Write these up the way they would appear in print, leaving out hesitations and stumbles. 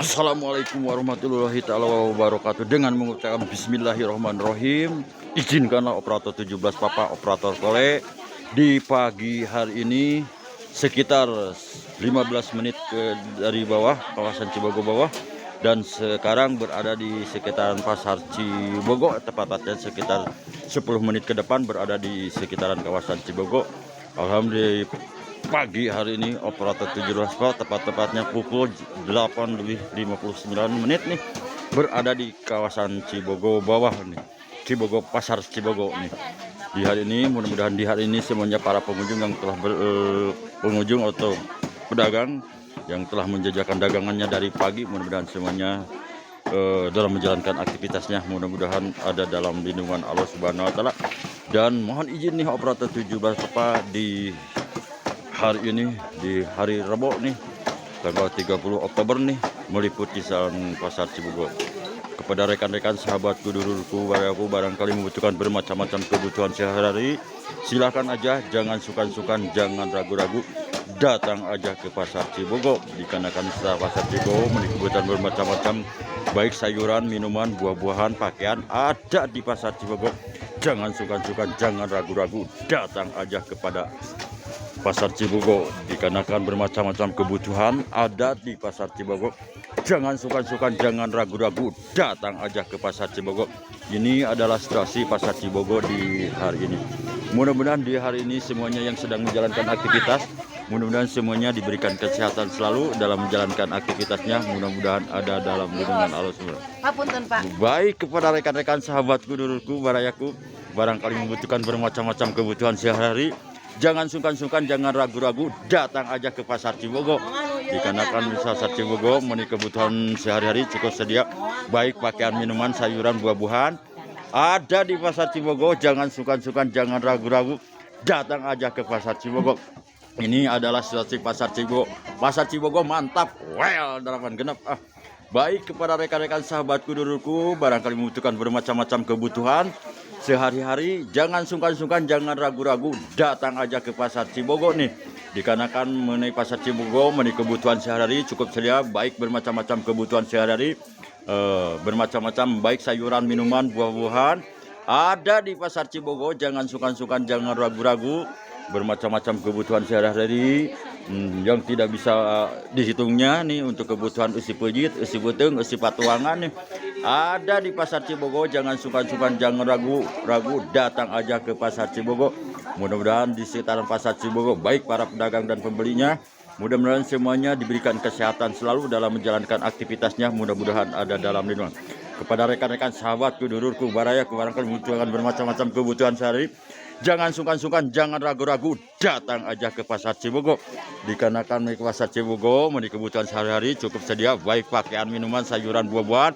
Assalamualaikum warahmatullahi taala wabarakatuh. Dengan mengucapkan bismillahirrahmanirrahim, izinkanlah operator 17 Papa operator Kole di pagi hari ini sekitar 15 menit dari bawah kawasan Cibogo bawah, dan sekarang berada di sekitaran Pasar Cibogo, tepatnya sekitar 10 menit ke depan berada di sekitaran kawasan Cibogo. Alhamdulillah pagi hari ini operator 17 tepat-tepatnya pukul 8:59 nih berada di kawasan Cibogo bawah nih, Cibogo Pasar Cibogo nih. Di hari ini mudah-mudahan di hari ini semuanya para pengunjung yang telah pengunjung atau pedagang yang telah menjajakan dagangannya dari pagi, mudah-mudahan semuanya dalam menjalankan aktivitasnya mudah-mudahan ada dalam lindungan Allah Subhanahu wa taala. Dan mohon izin nih operator 17 Papa di hari ini, di hari Rabu nih tanggal 30 Oktober nih, meliputi Pasar Cibogo. Kepada rekan-rekan sahabatku, dulurku, baraku barangkali membutuhkan bermacam-macam kebutuhan sehari-hari, silahkan aja, jangan sungkan-sungkan, jangan ragu-ragu, datang aja ke Pasar Cibogo. Dikarenakan Pasar Cibogo memiliki kebutuhan bermacam-macam, baik sayuran, minuman, buah-buahan, pakaian, ada di Pasar Cibogo. Jangan sungkan-sungkan, jangan ragu-ragu, datang aja kepada Pasar Cibogo. Dikarenakan bermacam-macam kebutuhan ada di Pasar Cibogo. Jangan sungkan-sungkan, jangan ragu-ragu, datang aja ke Pasar Cibogo. Ini adalah situasi Pasar Cibogo di hari ini. Mudah-mudahan di hari ini semuanya yang sedang menjalankan aktivitas, mudah-mudahan semuanya diberikan kesehatan selalu dalam menjalankan aktivitasnya. Mudah-mudahan ada dalam lindungan Allah SWT. Baik kepada rekan-rekan sahabatku, dulurku, barayaku, barangkali membutuhkan bermacam-macam kebutuhan sehari-hari, jangan sungkan-sungkan, jangan ragu-ragu, datang aja ke Pasar Cibogo. Dikarenakan Pasar Cibogo memiliki kebutuhan sehari-hari cukup sedia, baik pakaian, minuman, sayuran, buah-buahan, ada di Pasar Cibogo. Jangan sungkan-sungkan, jangan ragu-ragu, datang aja ke Pasar Cibogo. Ini adalah situasi Pasar Cibogo. Pasar Cibogo mantap, well, dalaman genep. Baik kepada rekan-rekan sahabatku, dulurku, barangkali membutuhkan bermacam-macam kebutuhan sehari-hari, jangan sungkan-sungkan, jangan ragu-ragu, datang aja ke Pasar Cibogo nih. Dikarenakan mengenai Pasar Cibogo memiliki kebutuhan sehari-hari cukup sedia, baik bermacam-macam kebutuhan sehari-hari, bermacam-macam baik sayuran, minuman, buah-buahan, ada di Pasar Cibogo. Jangan sungkan-sungkan, jangan ragu-ragu, bermacam-macam kebutuhan sehari-hari yang tidak bisa dihitungnya nih, untuk kebutuhan usi pejit, usi beteng, usi patuangan nih, ada di Pasar Cibogo. Jangan sungkan-sungkan, jangan ragu-ragu, datang aja ke Pasar Cibogo. Mudah-mudahan di sekitaran Pasar Cibogo, baik para pedagang dan pembelinya, mudah-mudahan semuanya diberikan kesehatan selalu dalam menjalankan aktivitasnya. Mudah-mudahan ada dalam lindungan. Kepada rekan-rekan sahabatku, dulurku, barayaku, barangkali membutuhkan bermacam-macam kebutuhan sehari, jangan sungkan-sungkan, jangan ragu-ragu, datang aja ke Pasar Cibogo. Dikarenakan di Pasar Cibogo memiliki kebutuhan sehari-hari cukup sedia, baik pakaian, minuman, sayuran, buah-buahan.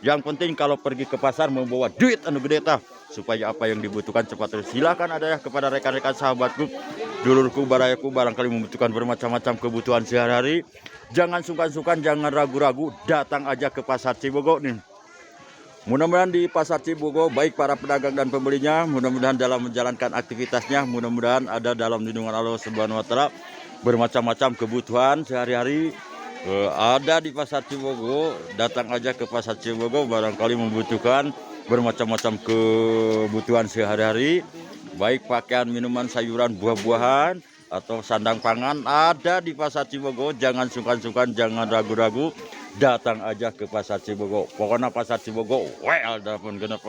Yang penting kalau pergi ke pasar membawa duit anu gede tah, supaya apa yang dibutuhkan cepat terus. Silakan ada ya kepada rekan-rekan sahabatku, dulurku, barayaku, barangkali membutuhkan bermacam-macam kebutuhan sehari-hari, jangan sungkan-sungkan, jangan ragu-ragu, datang aja ke Pasar Cibogo nih. Mudah-mudahan di Pasar Cibogo, baik para pedagang dan pembelinya, mudah-mudahan dalam menjalankan aktivitasnya, mudah-mudahan ada dalam lindungan Allah Subhanahu wa taala. Bermacam-macam kebutuhan sehari-hari ada di Pasar Cibogo. Datang aja ke Pasar Cibogo, barangkali membutuhkan bermacam-macam kebutuhan sehari-hari, baik pakaian, minuman, sayuran, buah-buahan, atau sandang pangan, ada di Pasar Cibogo. Jangan sungkan-sungkan, jangan ragu-ragu, datang aja ke Pasar Cibogo. Pokoknya Pasar Cibogo, well, dapun genep.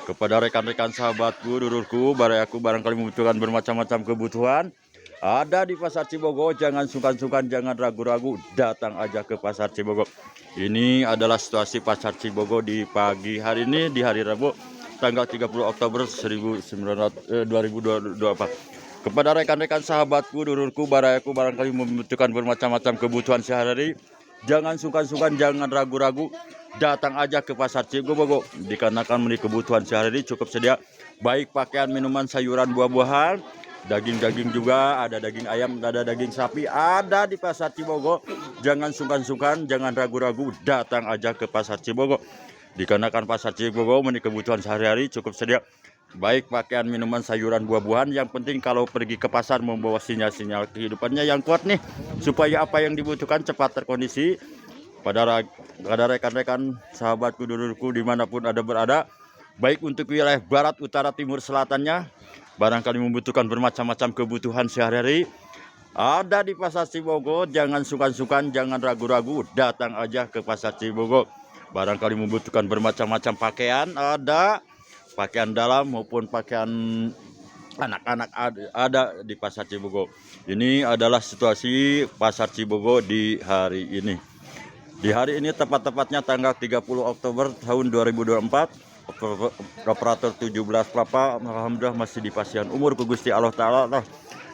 Kepada rekan-rekan sahabatku, dulurku, barayaku, barangkali membutuhkan bermacam-macam kebutuhan, ada di Pasar Cibogo. Jangan sungkan-sungkan, jangan ragu-ragu, datang aja ke Pasar Cibogo. Ini adalah situasi Pasar Cibogo di pagi hari ini, di hari Rabu tanggal 30 Oktober 2024. Kepada rekan-rekan sahabatku, dulurku, barayaku, barangkali membutuhkan bermacam-macam kebutuhan sehari-hari, jangan sungkan-sungkan, jangan ragu-ragu, datang aja ke Pasar Cibogo. Dikarenakan memiliki kebutuhan sehari-hari cukup sedia, baik pakaian, minuman, sayuran, buah-buahan, daging-daging juga, ada daging ayam, ada daging sapi, ada di Pasar Cibogo. Jangan sungkan-sungkan, jangan ragu-ragu, datang aja ke Pasar Cibogo. Dikarenakan Pasar Cibogo memiliki kebutuhan sehari-hari cukup sedia, baik pakaian, minuman, sayuran, buah-buahan. Yang penting kalau pergi ke pasar membawa sinyal-sinyal kehidupannya yang kuat nih, supaya apa yang dibutuhkan cepat terkondisi, Pada rekan-rekan sahabatku dulurku dimanapun ada berada, baik untuk wilayah barat, utara, timur, selatannya, barangkali membutuhkan bermacam-macam kebutuhan sehari-hari, ada di Pasar Cibogo. Jangan sungkan-sungkan, jangan ragu-ragu, datang aja ke Pasar Cibogo. Barangkali membutuhkan bermacam-macam pakaian, ada pakaian dalam maupun pakaian anak-anak ada di Pasar Cibogo. Ini adalah situasi Pasar Cibogo di hari ini. Di hari ini tepat-tepatnya tanggal 30 Oktober tahun 2024, operator 17 Papa alhamdulillah masih di pasian umur ku Gusti Allah Ta'ala.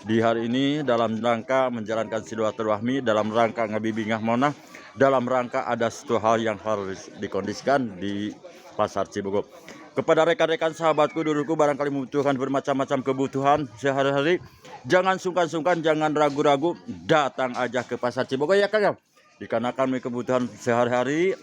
Di hari ini dalam rangka menjalankan silaturahmi, dalam rangka ngabibingah monah, dalam rangka ada satu hal yang harus dikondisikan di Pasar Cibogo. Kepada rekan-rekan sahabatku dulurku barangkali membutuhkan bermacam-macam kebutuhan sehari-hari, jangan sungkan-sungkan, jangan ragu-ragu, datang aja ke Pasar Cibogo ya Kang ya. Dikarenakan kebutuhan sehari-hari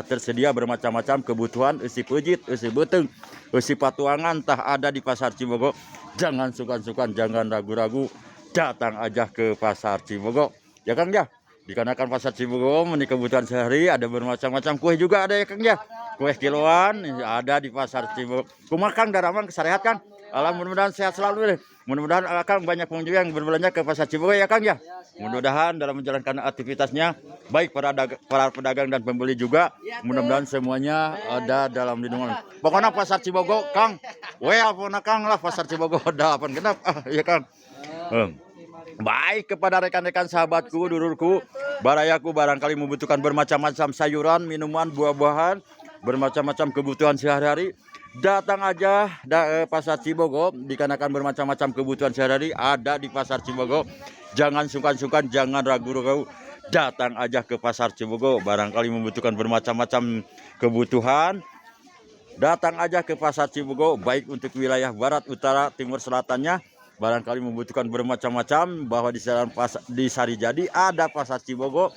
tersedia bermacam-macam kebutuhan, isi pejit, isi beteng, isi patuangan tah ada di Pasar Cibogo. Jangan sungkan-sungkan, jangan ragu-ragu, datang aja ke Pasar Cibogo ya Kang ya. Dikarenakan Pasar Cibogo menik kebutuhan sehari ada bermacam-macam, kue juga ada ya Kang ya. Kue kiloan ada di Pasar Cibogo. Kumakan daramang kesarehat Kang. Mudah-mudahan sehat selalu deh. Mudah-mudahan Kang banyak pengunjung yang berbelanja ke Pasar Cibogo ya Kang ya. Mudah-mudahan dalam menjalankan aktivitasnya, baik para pedagang dan pembeli juga, mudah-mudahan semuanya ada dalam lindungan. Pokoknya Pasar Cibogo Kang, pokoknya Kang lah Pasar Cibogo dalapan genap ya Kang. Baik kepada rekan-rekan sahabatku, dulurku, barayaku barangkali membutuhkan bermacam-macam sayuran, minuman, buah-buahan, bermacam-macam kebutuhan sehari-hari, datang aja Pasar Cibogo. Dikarenakan bermacam-macam kebutuhan sehari-hari ada di Pasar Cibogo. Jangan sungkan-sungkan, jangan ragu-ragu, datang aja ke Pasar Cibogo. Barangkali membutuhkan bermacam-macam kebutuhan, datang aja ke Pasar Cibogo, baik untuk wilayah barat, utara, timur, selatannya. Barangkali membutuhkan bermacam-macam, bahwa di Sarijadi ada Pasar Cibogo.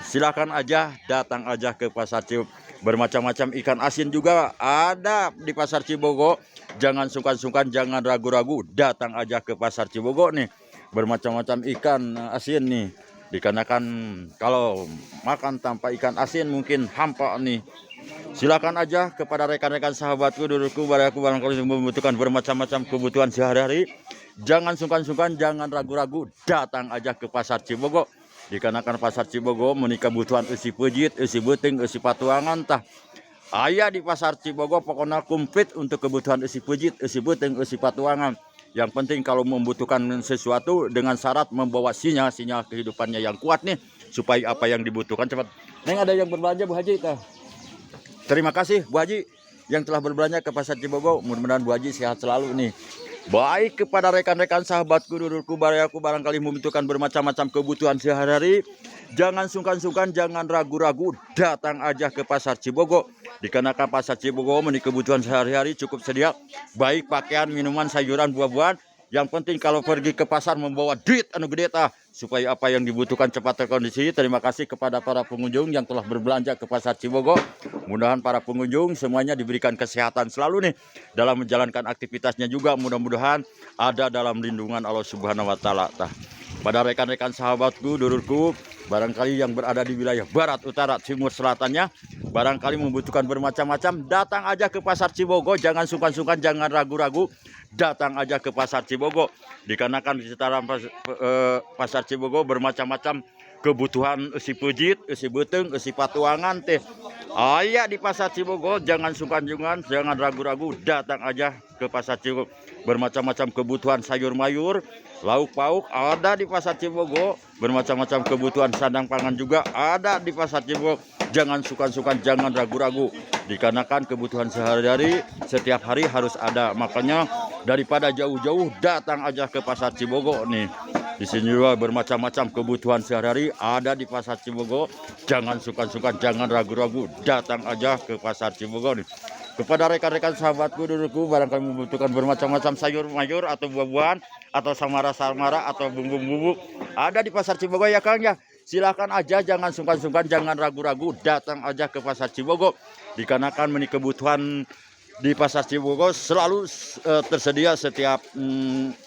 Silakan aja, datang aja ke Pasar Cibogo. Bermacam-macam ikan asin juga ada di Pasar Cibogo. Jangan sungkan-sungkan, jangan ragu-ragu, datang aja ke Pasar Cibogo nih. Bermacam-macam ikan asin nih. Dikarenakan kalau makan tanpa ikan asin mungkin hampa nih. Silakan aja kepada rekan-rekan sahabatku, dulurku, barangkali membutuhkan bermacam-macam kebutuhan sehari-hari. Jangan sungkan-sungkan, jangan ragu-ragu, datang aja ke Pasar Cibogo. Dikarenakan Pasar Cibogo menikah kebutuhan isi pejit, isi beting, isi patuangan tah ayah di Pasar Cibogo. Pokoknya komplit untuk kebutuhan isi pejit, isi beting, isi patuangan. Yang penting kalau membutuhkan sesuatu dengan syarat membawa sinyal kehidupannya yang kuat nih, supaya apa yang dibutuhkan cepat. Neng ada yang berbelanja Bu Haji tah. Terima kasih Bu Haji yang telah berbelanja ke Pasar Cibogo. Mudah-mudahan Bu Haji sehat selalu nih. Baik kepada rekan-rekan sahabatku, dulurku, barayaku barangkali membutuhkan bermacam-macam kebutuhan sehari-hari, jangan sungkan-sungkan, jangan ragu-ragu, datang aja ke Pasar Cibogo. Dikarenakan Pasar Cibogo menik kebutuhan sehari-hari cukup sedia, baik pakaian, minuman, sayuran, buah-buahan. Yang penting kalau pergi ke pasar membawa duit anu gede tah, supaya apa yang dibutuhkan cepat terkondisi. Terima kasih kepada para pengunjung yang telah berbelanja ke Pasar Cibogo. Mudah-mudahan para pengunjung semuanya diberikan kesehatan selalu nih dalam menjalankan aktivitasnya juga. Mudah-mudahan ada dalam lindungan Allah Subhanahu wa Ta'ala. Pada rekan-rekan sahabatku, dulurku, barangkali yang berada di wilayah barat, utara, timur, selatannya, barangkali membutuhkan bermacam-macam, datang aja ke Pasar Cibogo. Jangan sungkan-sungkan, jangan ragu-ragu, datang aja ke Pasar Cibogo. Dikarenakan di sekitaran Pasar Cibogo bermacam-macam kebutuhan, isi pejit, isi beteng, isi patuangan teh ayah di Pasar Cibogo. Jangan sungkan-sungkan, jangan ragu-ragu, datang aja ke Pasar Cibogo. Bermacam-macam kebutuhan sayur mayur, lauk pauk ada di Pasar Cibogo. Bermacam-macam kebutuhan sandang pangan juga ada di Pasar Cibogo. Jangan sungkan-sungkan, jangan ragu-ragu, dikarenakan kebutuhan sehari-hari setiap hari harus ada. Makanya daripada jauh-jauh, datang aja ke Pasar Cibogo nih. Di sini juga bermacam-macam kebutuhan sehari-hari ada di Pasar Cibogo. Jangan sungkan-sungkan, jangan ragu-ragu, datang aja ke Pasar Cibogo nih. Kepada rekan-rekan sahabatku, dulurku, barangkali membutuhkan bermacam-macam sayur mayur atau buah-buahan atau samara-samara atau bumbu-bumbu ada di Pasar Cibogo ya Kang ya. Silakan aja, jangan sungkan-sungkan, jangan ragu-ragu, datang aja ke Pasar Cibogo. Dikarenakan menik kebutuhan di Pasar Cibogo selalu tersedia setiap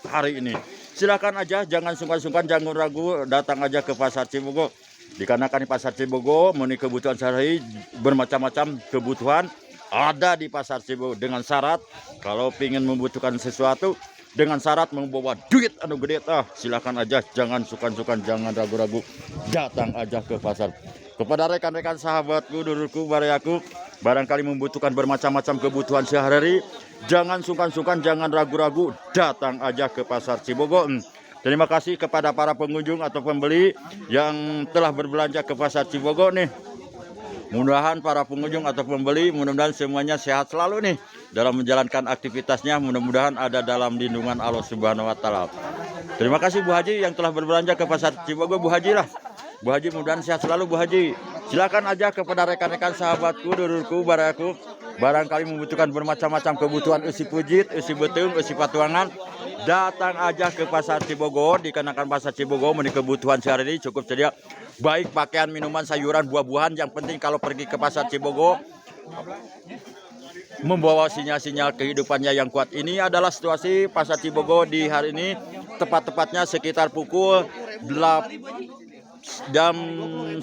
hari ini. Silakan aja, jangan sungkan-sungkan, jangan ragu, datang aja ke Pasar Cibogo. Dikarenakan di pasar Cibogo memenuhi kebutuhan sehari bermacam-macam kebutuhan ada di pasar Cibogo dengan syarat kalau ingin membutuhkan sesuatu dengan syarat membawa duit anu gede silakan aja, jangan sukan-sukan, jangan ragu-ragu, datang aja ke pasar. Kepada rekan-rekan sahabatku, dulurku, barayaku, barangkali membutuhkan bermacam-macam kebutuhan sehari-hari, jangan sungkan-sungkan, jangan ragu-ragu, datang aja ke pasar Cibogo. Terima kasih kepada para pengunjung atau pembeli yang telah berbelanja ke pasar Cibogo nih. Mudah-mudahan para pengunjung atau pembeli, mudah-mudahan semuanya sehat selalu nih dalam menjalankan aktivitasnya. Mudah-mudahan ada dalam lindungan Allah Subhanahu wa Ta'ala. Terima kasih Bu Haji yang telah berbelanja ke pasar Cibogo. Bu Haji lah, Bu Haji mudah-mudahan sehat selalu Bu Haji. Silakan aja kepada rekan-rekan sahabatku, dulurku, barayaku, barangkali membutuhkan bermacam-macam kebutuhan usi pujit, usi betung, usi patuangan, datang aja ke pasar Cibogo. Dikarenakan pasar Cibogo memenuhi kebutuhan sehari-hari cukup sedia, baik pakaian, minuman, sayuran, buah-buahan. Yang penting kalau pergi ke pasar Cibogo membawa sinyal-sinyal kehidupannya yang kuat. Ini adalah situasi pasar Cibogo di hari ini, tepat-tepatnya sekitar pukul jam 9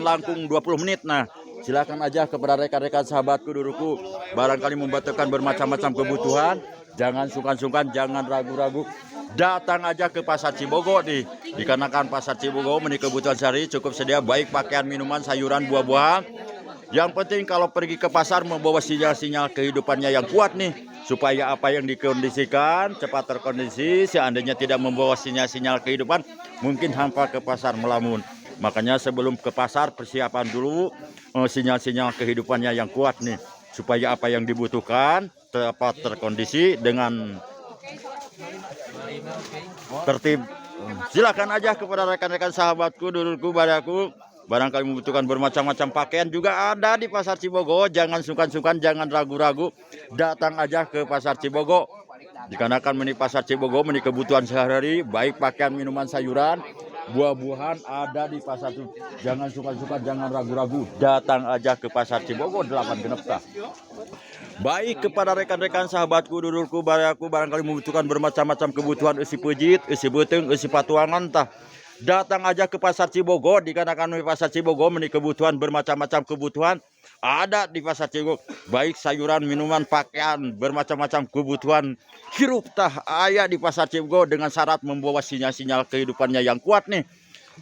langkung 20 menit. Nah, silakan aja kepada rekan-rekan sahabatku, duluku, barangkali membutuhkan bermacam-macam kebutuhan, jangan sungkan-sungkan, jangan ragu-ragu, datang aja ke pasar Cibogo nih. Dikarenakan pasar Cibogo memenuhi kebutuhan sehari cukup sedia, baik pakaian, minuman, sayuran, buah-buahan. Yang penting kalau pergi ke pasar membawa sinyal-sinyal kehidupannya yang kuat nih, supaya apa yang dikondisikan cepat terkondisi. Seandainya tidak membawa sinyal-sinyal kehidupan, mungkin hampa ke pasar melamun. Makanya sebelum ke pasar persiapan dulu sinyal-sinyal kehidupannya yang kuat nih, supaya apa yang dibutuhkan tepat terkondisi dengan tertib. Silakan aja kepada rekan-rekan sahabatku, dulurku, barayaku, barangkali membutuhkan bermacam-macam pakaian juga ada di pasar Cibogo. Jangan sungkan-sungkan, jangan ragu-ragu, datang aja ke pasar Cibogo. Dikarenakan memenuhi pasar Cibogo memenuhi kebutuhan sehari-hari, baik pakaian, minuman, sayuran, buah-buahan ada di pasar Cibogo. Jangan sungkan-sungkan, jangan ragu-ragu, datang aja ke pasar Cibogo 8 genep tah. Baik kepada rekan-rekan sahabatku, dulurku, barayaku, barangkali membutuhkan bermacam-macam kebutuhan usi pujit, usi beteng, usi patuangan tah, datang aja ke pasar Cibogo. Dikarenakan di pasar Cibogo memenuhi kebutuhan bermacam-macam kebutuhan ada di pasar Cibogo, baik sayuran, minuman, pakaian, bermacam-macam kebutuhan hirup tah aya di pasar Cibogo dengan syarat membawa sinyal-sinyal kehidupannya yang kuat nih.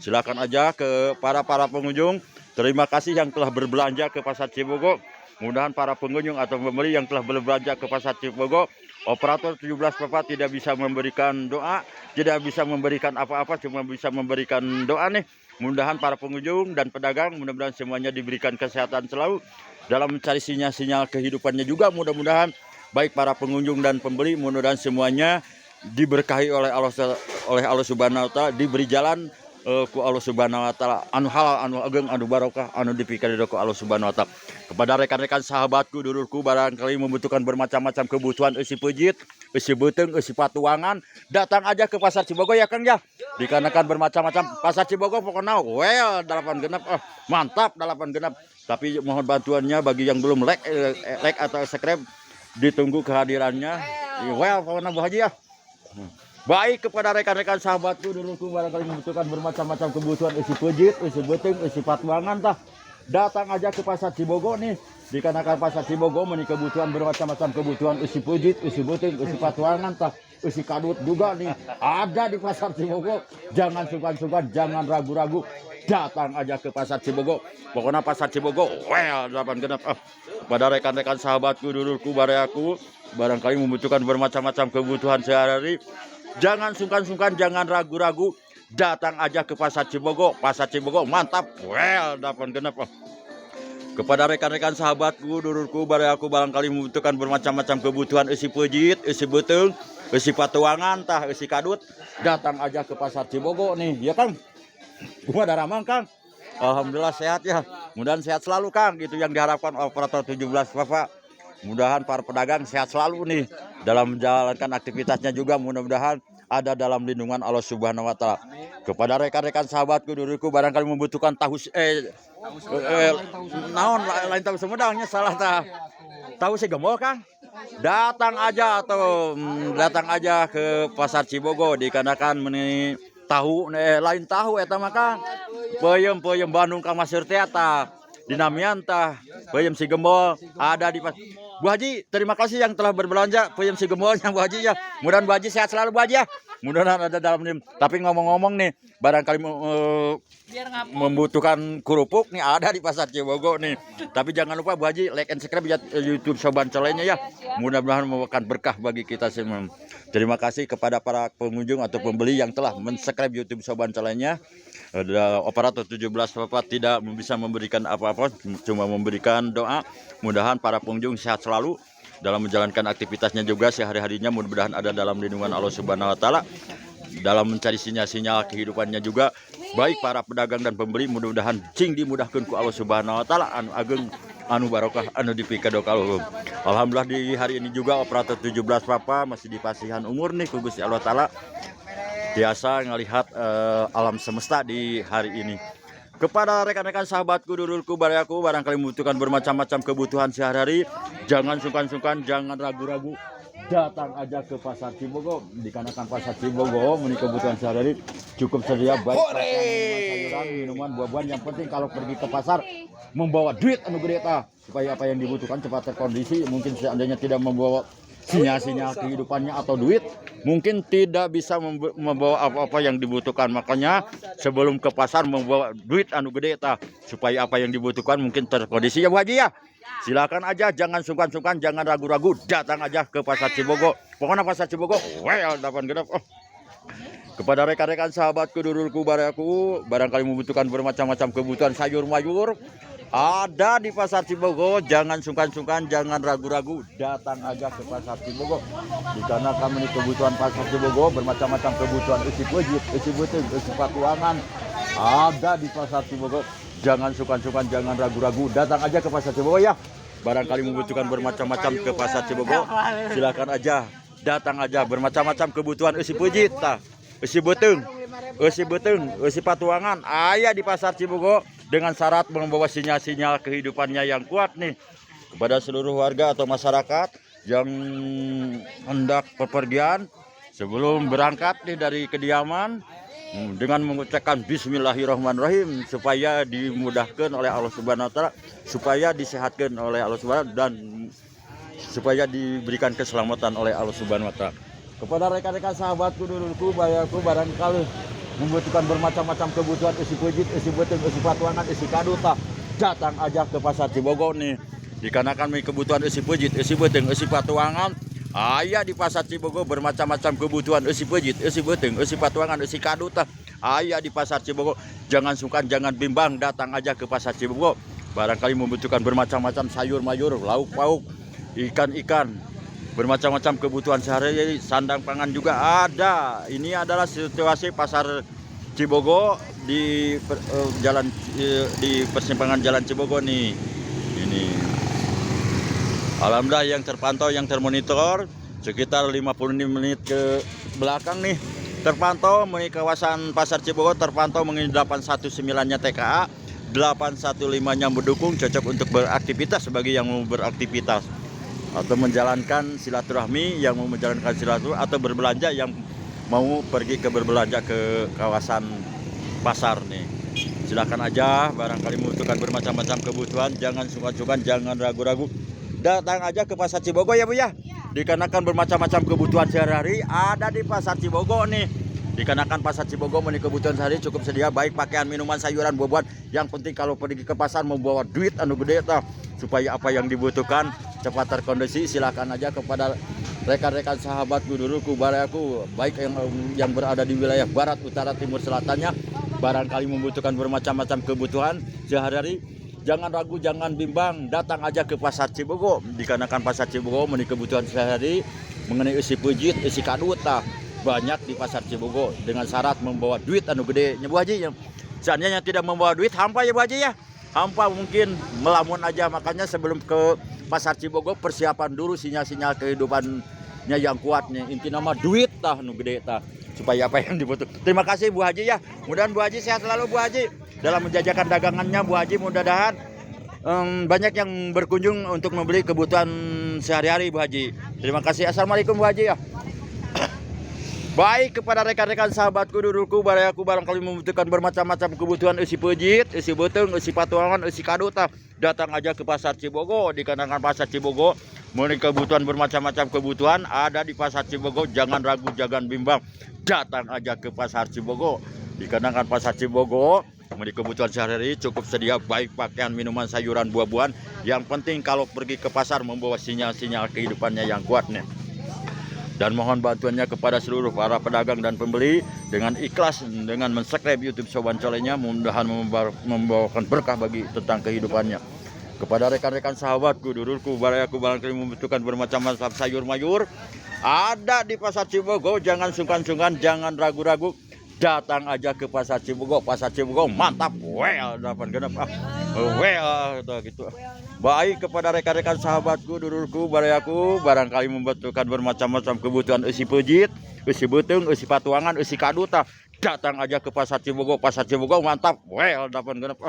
Silakan aja ke para pengunjung. Terima kasih yang telah berbelanja ke pasar Cibogo. Mudah-mudahan para pengunjung atau pembeli yang telah berbelanja ke pasar Cibogo, operator 17 Bapak tidak bisa memberikan doa, tidak bisa memberikan apa-apa, cuma bisa memberikan doa nih. Mudah-mudahan para pengunjung dan pedagang, mudah-mudahan semuanya diberikan kesehatan selalu dalam mencari sinyal-sinyal kehidupannya juga. Mudah-mudahan baik para pengunjung dan pembeli, mudah-mudahan semuanya diberkahi oleh Allah Subhanahu wa Ta'ala, diberi jalan ku Allah Subhanahu wa Ta'ala, anu halal, anu ageng, anu barokah, anu dipikir ku Allah Subhanahu wa Ta'ala. Kepada rekan-rekan sahabatku, dulurku, barangkali membutuhkan bermacam-macam kebutuhan usi pujit, usi beteng, usi patuangan, datang aja ke pasar Cibogo ya Kang ya. Dikarenakan bermacam-macam pasar Cibogo pokoknya well 8 genap, mantap 8 genap. Tapi mohon bantuannya bagi yang belum like atau subscribe, ditunggu kehadirannya. Well pokoknya Bu Haji ya. Baik kepada rekan-rekan sahabatku, dulurku, barangkali membutuhkan bermacam-macam kebutuhan usi pujit, usi beteng, usi patuangan tah, datang aja ke pasar Cibogo nih. Dikarenakan pasar Cibogo memenuhi kebutuhan bermacam-macam kebutuhan usi pujit, usi beteng, usi patuangan tah, usi kadut juga nih ada di pasar Cibogo. Jangan sungkan-sungkan, jangan ragu-ragu, datang aja ke pasar Cibogo. Pokoknya pasar Cibogo well 8 genap. Pada rekan-rekan sahabatku, dulurku, barayaku, barangkali membutuhkan bermacam-macam kebutuhan sehari-hari, jangan sungkan-sungkan, jangan ragu-ragu, datang aja ke pasar Cibogo. Pasar Cibogo mantap, well 8 genap. Kepada rekan-rekan sahabatku, dulurku, barayaku, barangkali membutuhkan bermacam-macam kebutuhan usi pujit, usi beteng, usi patuangan tah, usi kadut, datang aja ke pasar Cibogo nih ya Kang. Gua ada ramang Kang. Alhamdulillah sehat ya. Mudah-mudahan sehat selalu Kang. Itu yang diharapkan operator 17 Bapak. Mudah-mudahan para pedagang sehat selalu nih dalam menjalankan aktivitasnya juga, mudah-mudahan ada dalam lindungan Allah Subhanahu wa Ta'ala. Kepada rekan-rekan sahabatku, dulurku, barangkali membutuhkan naon lain tahu Sumedangnya salah tahu si gembol Kang. Datang aja atau datang aja ke pasar Cibogo. Dikarenakan tahu lain tahu eta mah Kang. peyem Bandung ka Masir teh tah dinamian tah peyem si gembol ada di Bu Haji. Terima kasih yang telah berbelanja peyem si gembolnya Bu Haji ya. Mudah-mudahan Bu Haji sehat selalu Bu Haji ya. Mudah-mudahan ada dalam ini. Tapi ngomong-ngomong nih, barangkali membutuhkan kerupuk nih ada di Pasar Cibogo nih. Tapi jangan lupa Bu Haji like and subscribe YouTube Soban Colenya ya. Mudah-mudahan membawakan berkah bagi kita semua. Terima kasih kepada para pengunjung atau pembeli yang telah men-subscribe YouTube Soban Colenya. Operator 17 Bapak tidak bisa memberikan apa-apa, cuma memberikan doa. Mudah-mudahan para pengunjung sehat selalu dalam menjalankan aktivitasnya juga sehari-harinya, mudah-mudahan ada dalam lindungan Allah Subhanahu wa taala. Dalam mencari sinyal-sinyal kehidupannya juga, baik para pedagang dan pembeli mudah-mudahan cing dimudahkan ku Allah Subhanahu wa taala anu ageng anu barokah anu dipikadokaleuh. Alhamdulillah di hari ini juga operator 17 Papa masih di pasihan umur nih ku Gusti Allah taala. Biasa ngelihat alam semesta di hari ini. Kepada rekan-rekan sahabatku, dulurku, barayaku, barangkali membutuhkan bermacam-macam kebutuhan sehari-hari, jangan sungkan-sungkan, jangan ragu-ragu, datang aja ke Pasar Cibogo. Dikarenakan Pasar Cibogo memenuhi kebutuhan sehari-hari cukup sedia baik sayuran, minuman, buah-buahan. Yang penting kalau pergi ke pasar membawa duit anu gede supaya apa yang dibutuhkan cepat terkondisi. Mungkin seandainya tidak membawa sinyal-sinyal kehidupannya atau duit, mungkin tidak bisa membawa apa-apa yang dibutuhkan. Makanya sebelum ke pasar membawa duit anu gede supaya apa yang dibutuhkan mungkin terkondisi ya Bu Haji ya. Silakan aja, jangan sungkan-sungkan, jangan ragu-ragu, datang aja ke Pasar Cibogo. Pokoknya Pasar Cibogo well dapan gedap. Kepada rekan-rekan sahabatku, dulurku, barayaku, barangkali membutuhkan bermacam-macam kebutuhan sayur mayur ada di Pasar Cibogo. Jangan sungkan-sungkan, jangan ragu-ragu, datang aja ke Pasar Cibogo. Karena kami kebutuhan Pasar Cibogo bermacam-macam kebutuhan isi pejit, isi betung, isi patuangan ada di Pasar Cibogo. Jangan sungkan-sungkan, jangan ragu-ragu, datang aja ke Pasar Cibogo ya. Barangkali membutuhkan bermacam-macam ke Pasar Cibogo, silakan aja, datang aja. Bermacam-macam kebutuhan isi pejit, isi betung, isi patuangan ayah di Pasar Cibogo dengan syarat membawa sinyal-sinyal kehidupannya yang kuat nih. Kepada seluruh warga atau masyarakat yang hendak bepergian, sebelum berangkat nih dari kediaman, dengan mengucapkan Bismillahirrahmanirrahim supaya dimudahkan oleh Allah Subhanahu wa taala, supaya disehatkan oleh Allah Subhanahu dan supaya diberikan keselamatan oleh Allah Subhanahu wa taala. Kepada rekan-rekan sahabatku, dulurku, bayaku, barangkali membutuhkan bermacam-macam kebutuhan isi pejit, isi betung, isi patuangan, isi kaduta, datang aja ke Pasar Cibogo nih. Dikarenakan kebutuhan isi pejit, isi betung, isi patuangan ayah di Pasar Cibogo. Bermacam-macam kebutuhan isi pejit, isi betung, isi patuangan, isi kaduta ayah di Pasar Cibogo. Jangan sungkan, jangan bimbang, datang aja ke Pasar Cibogo. Barangkali membutuhkan bermacam-macam sayur mayur, lauk pauk, ikan-ikan, bermacam-macam kebutuhan sehari-hari, sandang pangan juga ada. Ini adalah situasi Pasar Cibogo di di persimpangan Jalan Cibogo nih. Ini alhamdulillah yang terpantau, yang termonitor sekitar 50 menit ke belakang nih terpantau di kawasan Pasar Cibogo, terpantau mengenai 819-nya TKA, 815-nya mendukung, cocok untuk beraktivitas bagi yang mau beraktivitas atau menjalankan silaturahmi, yang mau menjalankan silaturahmi atau berbelanja, yang mau pergi ke berbelanja ke kawasan pasar nih. Silakan aja, barangkali membutuhkan bermacam-macam kebutuhan, jangan sungkan-sungkan, jangan ragu-ragu, datang aja ke Pasar Cibogo ya Bu ya. Dikarenakan bermacam-macam kebutuhan sehari-hari ada di Pasar Cibogo nih. Dikarenakan Pasar Cibogo memenuhi kebutuhan sehari cukup sedia, baik pakaian, minuman, sayuran, buah-buahan. Yang penting kalau pergi ke pasar membawa duit anu gede supaya apa yang dibutuhkan cepat terkondisi. Silakan aja kepada rekan-rekan sahabatku, dulurku, barayaku, baik yang berada di wilayah barat, utara, timur, selatannya, barangkali membutuhkan bermacam-macam kebutuhan sehari-hari. Jangan ragu, jangan bimbang, datang aja ke Pasar Cibogo. Dikarenakan Pasar Cibogo memenuhi kebutuhan sehari-hari mengenai isi pejit, isi kadut banyak di Pasar Cibogo, dengan syarat membawa duit anu gede. Bu Haji, seandainya tidak membawa duit hampa ya Bu Haji ya. Hampa mungkin melamun aja. Makanya sebelum ke Pasar Cibogo persiapan dulu sinyal-sinyal kehidupannya yang kuatnya. Inti nama duit anu gede supaya apa yang dibutuhkan. Terima kasih Bu Haji ya. Mudah-mudahan Bu Haji sehat selalu Bu Haji dalam menjajakan dagangannya Bu Haji. Mudah-mudahan banyak yang berkunjung untuk membeli kebutuhan sehari-hari Bu Haji. Terima kasih. Assalamualaikum Bu Haji ya. Baik kepada rekan-rekan sahabatku, dulurku, barayaku barangkali membutuhkan bermacam-macam kebutuhan isi pejit, isi beteng, isi patuangan, isi kadota, datang aja ke pasar Cibogo. Dikarenakan pasar Cibogo memiliki kebutuhan bermacam-macam kebutuhan ada di pasar Cibogo. Jangan ragu, jangan bimbang, datang aja ke pasar Cibogo. Dikarenakan pasar Cibogo memiliki kebutuhan sehari-hari cukup sedia, baik pakaian, minuman, sayuran, buah-buahan. Yang penting kalau pergi ke pasar membawa sinyal-sinyal kehidupannya yang kuat nih. Dan mohon bantuannya kepada seluruh para pedagang dan pembeli dengan ikhlas dengan subscribe YouTube Soban Colenya, mudah-mudahan membawakan berkah bagi tentang kehidupannya. Kepada rekan-rekan sahabatku, dulurku, barayaku barangkali membutuhkan bermacam-macam sayur mayur ada di pasar Cibogo. Jangan sungkan-sungkan, jangan ragu-ragu, datang aja ke pasar Cibogo. Pasar Cibogo mantap, well, dapat genep well gitu. Baik kepada rekan-rekan sahabatku, dulurku, barayaku barangkali membutuhkan bermacam-macam kebutuhan isi pejit, isi beteng, isi patuangan, isi kaduta, datang aja ke pasar Cibogo. Pasar Cibogo mantap, well, dapat genep.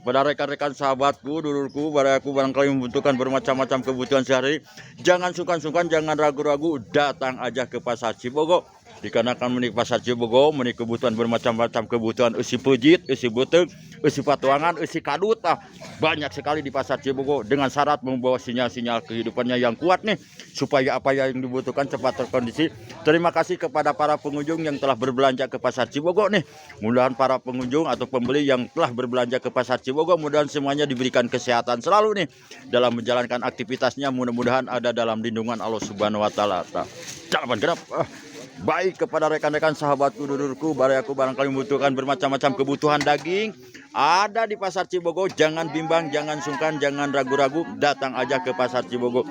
Pada rekan-rekan sahabatku, dulurku, barayaku barangkali membutuhkan bermacam-macam kebutuhan sehari, jangan sungkan-sungkan, jangan ragu-ragu, datang aja ke pasar Cibogo. Dikarenakan menik pasar Cibogo menik kebutuhan bermacam-macam kebutuhan isi pejit, isi beteng, isi patuangan, isi kaduta, banyak sekali di pasar Cibogo dengan syarat membawa sinyal-sinyal kehidupannya yang kuat nih, supaya apa yang dibutuhkan cepat terkondisi. Terima kasih kepada para pengunjung yang telah berbelanja ke pasar Cibogo nih. Mudah-mudahan para pengunjung atau pembeli yang telah berbelanja ke pasar Cibogo, mudah-mudahan semuanya diberikan kesehatan selalu nih dalam menjalankan aktivitasnya. Mudah-mudahan ada dalam lindungan Allah Subhanahu wa taala. Jangan genap. Baik kepada rekan-rekan sahabatku, dulurku, barayaku barangkali membutuhkan bermacam-macam kebutuhan daging ada di pasar Cibogo. Jangan bimbang, jangan sungkan, jangan ragu-ragu, datang aja ke pasar Cibogo.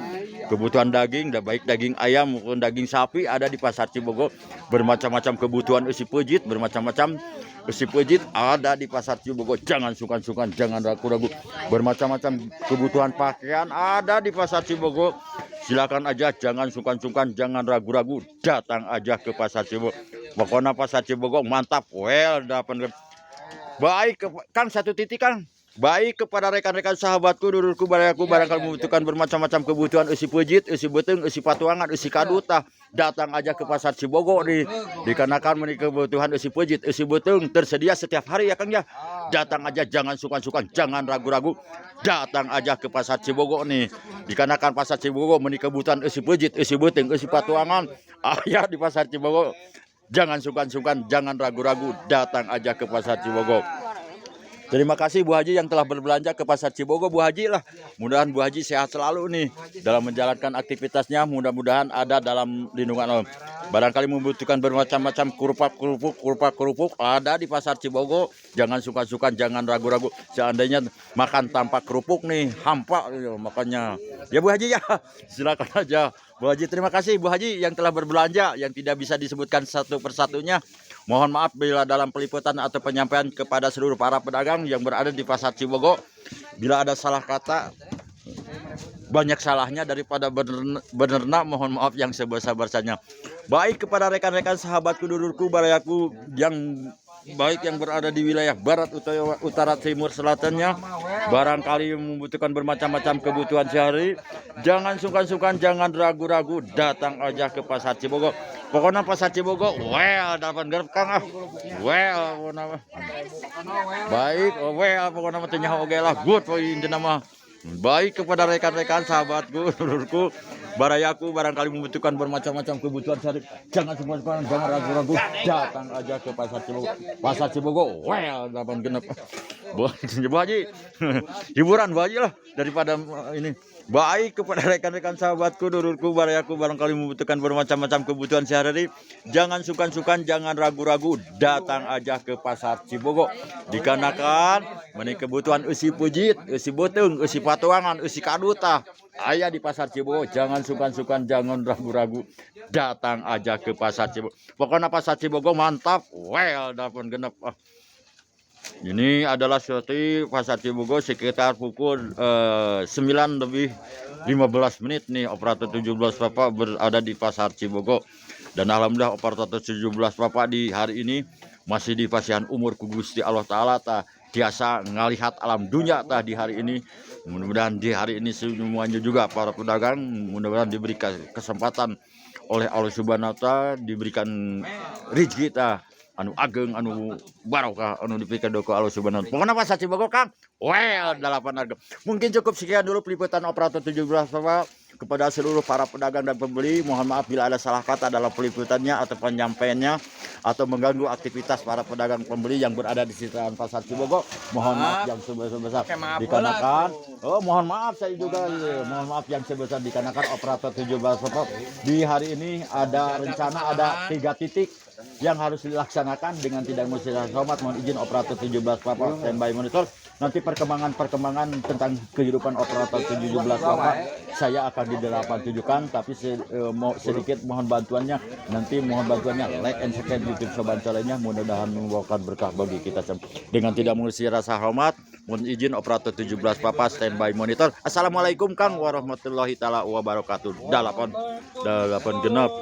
Kebutuhan daging, baik daging ayam maupun daging sapi ada di pasar Cibogo. Bermacam-macam kebutuhan isi pejit, bermacam-macam isi pejit ada di pasar Cibogo. Jangan sungkan-sungkan, jangan ragu-ragu. Bermacam-macam kebutuhan pakaian ada di pasar Cibogo. Silakan aja, jangan sungkan-sungkan, jangan ragu-ragu, datang aja ke pasar Cibogo. Pokoknya pasar Cibogo mantap, well, dapat. Baik, Kang, satu titik, Kang. Baik kepada rekan-rekan sahabatku, dulurku, barayaku barangkali membutuhkan bermacam-macam kebutuhan isi pejit, isi beteng, isi patuangan, isi kaduta, datang aja ke pasar Cibogo nih. Dikarenakan memiliki kebutuhan isi pejit, isi beteng tersedia setiap hari ya, Kang ya. Datang aja, jangan sungkan-sungkan, jangan ragu-ragu, datang aja ke pasar Cibogo nih. Dikarenakan pasar Cibogo memiliki kebutuhan isi pejit, isi beteng, isi patuangan ya di pasar Cibogo. Jangan sungkan-sungkan, jangan ragu-ragu, datang aja ke pasar Cibogo. Terima kasih Bu Haji yang telah berbelanja ke pasar Cibogo, Bu Haji lah. Mudah-mudahan Bu Haji sehat selalu nih dalam menjalankan aktivitasnya. Mudah-mudahan ada dalam lindungan Allah. Barangkali membutuhkan bermacam-macam kerupuk ada di pasar Cibogo. Jangan sungkan-sungkan, jangan ragu-ragu. Seandainya makan tanpa kerupuk nih, hampa makanya. Ya Bu Haji ya, silakan aja. Bu Haji, terima kasih Bu Haji yang telah berbelanja, yang tidak bisa disebutkan satu persatunya. Mohon maaf bila dalam peliputan atau penyampaian kepada seluruh para pedagang yang berada di pasar Cibogo. Bila ada salah kata, banyak salahnya daripada benerna, mohon maaf yang sebesar-besarnya. Baik kepada rekan-rekan sahabatku, dulurku, barayaku yang baik yang berada di wilayah barat, utara, timur, selatannya, barangkali membutuhkan bermacam-macam kebutuhan sehari, jangan sungkan-sungkan, jangan ragu-ragu, datang aja ke pasar Cibogo. Pokoknya pasar Cibogo, well, dapat garap, Kang ah, well, baik, well, pokoknya matinya oke lah, good for ini nama. Baik kepada rekan-rekan sahabatku, dulurku, barayaku barangkali membutuhkan bermacam-macam kebutuhan sehari, jangan sungkan-sungkan, jangan ragu-ragu, datang aja ke pasar Cibogo. Pasar Cibogo, well, dapat genep. Bu Haji, hiburan Bu Haji lah daripada ini. Baik kepada rekan-rekan sahabatku, dulurku, barayaku barangkali membutuhkan bermacam-macam kebutuhan sehari-hari, jangan sungkan-sungkan, jangan ragu-ragu, datang aja ke pasar Cibogo. Dikarenakan menik kebutuhan isi pejit, isi beteng, isi patuangan, isi kaduta ayah di pasar Cibogo. Jangan sungkan-sungkan, jangan ragu-ragu, datang aja ke pasar Cibogo. Pokoknya pasar Cibogo mantap, well, dapat genep. Ini adalah seperti pasar Cibogo sekitar pukul 9:15 nih. Operator 17 Bapak berada di pasar Cibogo. Dan alhamdulillah operator 17 Bapak di hari ini masih di pasihan umur ku Gusti Allah Ta'ala biasa ngalihat alam dunia di hari ini. Mudah-mudahan di hari ini semuanya juga para pedagang mudah-mudahan diberi kesempatan oleh Allah Subhanahu wa taala diberikan rezeki tah anu ageng anu barokah anu dipikeun ku Allah Subhanahu wa taala. Pokona pasar Cibogo Kang. Well 8 harga. Mungkin cukup sekian dulu peliputan operator 17 Bapak. Kepada seluruh para pedagang dan pembeli, mohon maaf bila ada salah kata dalam peliputannya atau penyampaiannya atau mengganggu aktivitas para pedagang pembeli yang berada di sekitaran pasar Cibogo. Mohon maaf yang sebesar-besar dikarenakan mohon maaf saya juga mohon maaf yang sebesar dikarenakan operator 17 Bapak di hari ini ada rencana ada 3 titik yang harus dilaksanakan dengan tidak mustahil somat. Mohon izin operator 17 Bapak standby monitor. Nanti perkembangan tentang kehidupan operator 17 Bapak saya akan di 87kan, tapi sedikit mohon bantuannya. Nanti mohon bantuannya like and subscribe YouTube Sobat Solehnya, mudah-mudahan membawakan berkah bagi kita semua. Dengan tidak mengisi rasa hormat, mohon izin operator 17 Bapak standby monitor. Assalamualaikum Kang warahmatullahi taala wabarakatuh. 8 genap.